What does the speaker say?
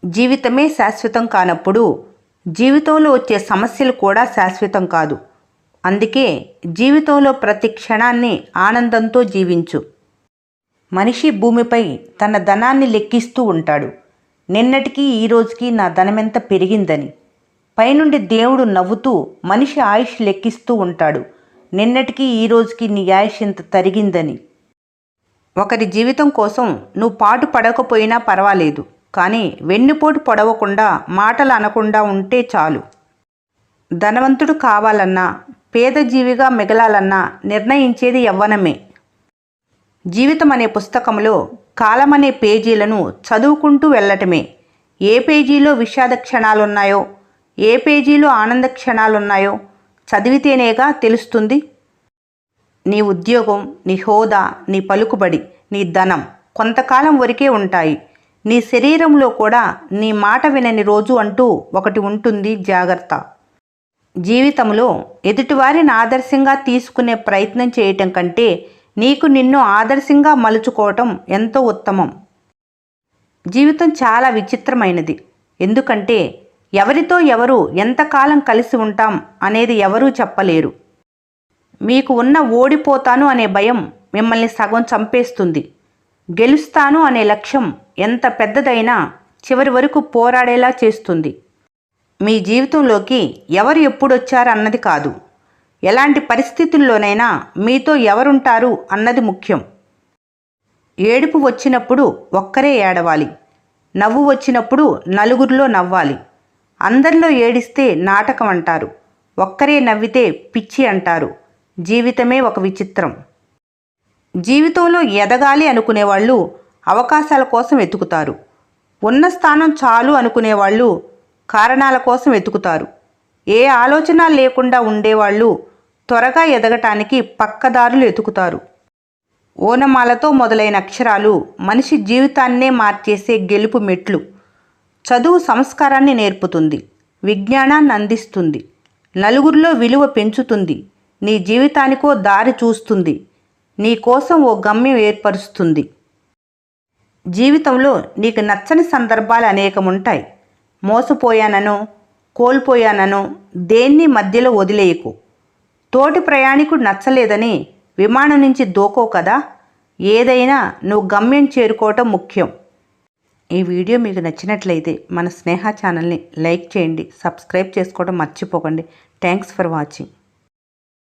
జీవితమే శాశ్వతం కానప్పుడు జీవితంలో వచ్చే సమస్యలు కూడా శాశ్వతం కాదు. అందుకే జీవితంలో ప్రతి క్షణాన్ని ఆనందంతో జీవించు. మనిషి భూమిపై తన ధనాన్ని లెక్కిస్తూ ఉంటాడు. నిన్నటికి ఈ రోజుకి నా ధనమెంత పెరిగిందని. పైనుండి దేవుడు నవ్వుతూ మనిషి ఆయుష్ లెక్కిస్తూ ఉంటాడు. నిన్నటికి ఈ రోజుకి నీ ఆయుష్ ఎంత తరిగిందని. ఒకరి జీవితం కోసం నువ్వు పాటు పడకపోయినా పర్వాలేదు, కానీ వెన్నుపోటు పొడవకుండా మాటలు అనకుండా ఉంటే చాలు. ధనవంతుడు కావాలన్నా పేద జీవిగా మిగలాలన్నా నిర్ణయించేది యవ్వనమే. జీవితం అనే పుస్తకంలో కాలం అనే పేజీలను చదువుకుంటూ వెళ్ళటమే. ఏ పేజీలో విషాద క్షణాలున్నాయో, ఏ పేజీలో ఆనంద క్షణాలున్నాయో చదివితేనేగా తెలుస్తుంది. నీ ఉద్యోగం, నీ హోదా, నీ పలుకుబడి, నీ ధనం కొంతకాలం వరకే ఉంటాయి. నీ శరీరంలో కూడా నీ మాట వినని రోజు అంటూ ఒకటి ఉంటుంది, జాగ్రత్త. జీవితంలో ఎదుటివారిని ఆదర్శంగా తీసుకునే ప్రయత్నం చేయటం కంటే నీకు నిన్ను ఆదర్శంగా మలుచుకోవటం ఎంతో ఉత్తమం. జీవితం చాలా విచిత్రమైనది. ఎందుకంటే ఎవరితో ఎవరు ఎంతకాలం కలిసి ఉంటాం అనేది ఎవరూ చెప్పలేరు. మీకు ఉన్న ఓడిపోతాను అనే భయం మిమ్మల్ని సగం చంపేస్తుంది. గెలుస్తాను అనే లక్ష్యం ఎంత పెద్దదైనా చివరి వరకు పోరాడేలా చేస్తుంది. మీ జీవితంలోకి ఎవరు ఎప్పుడొచ్చారు అన్నది కాదు, ఎలాంటి పరిస్థితుల్లోనైనా మీతో ఎవరుంటారు అన్నది ముఖ్యం. ఏడుపు వచ్చినప్పుడు ఒక్కరే ఏడవాలి. నవ్వు వచ్చినప్పుడు నలుగురిలో నవ్వాలి. అందరిలో ఏడిస్తే నాటకం అంటారు, ఒక్కరే నవ్వితే పిచ్చి అంటారు. జీవితమే ఒక విచిత్రం. జీవితంలో ఎదగాలి అనుకునేవాళ్ళు అవకాశాల కోసం వెతుకుతారు. ఉన్న స్థానం చాలు అనుకునేవాళ్ళు కారణాల కోసం వెతుకుతారు. ఏ ఆలోచన లేకుండా ఉండేవాళ్ళు త్వరగా ఎదగటానికి పక్కదారులు వెతుకుతారు. ఓనమాలతో మొదలైన అక్షరాలు మనిషి జీవితాన్నే మార్చేసే గెలుపు మెట్లు. చదువు సంస్కారాన్ని నేర్పుతుంది, విజ్ఞానాన్ని అందిస్తుంది, నలుగురిలో విలువ పెంచుతుంది, నీ జీవితానికో దారి చూస్తుంది, నీ కోసం ఓ గమ్యం ఏర్పరుస్తుంది. జీవితంలో నీకు నచ్చని సందర్భాలు అనేకముంటాయి. మోసపోయాననో కోల్పోయాననో దేన్ని మధ్యలో వదిలేయకు. తోటి ప్రయాణికుడు నచ్చలేదని విమానం నుంచి దూకో కదా. ఏదైనా నువ్వు గమ్యం చేరుకోవటం ముఖ్యం. ఈ వీడియో మీకు నచ్చినట్లయితే మన స్నేహ ఛానల్ని లైక్ చేయండి, సబ్స్క్రైబ్ చేసుకోవడం మర్చిపోకండి. Thanks for watching.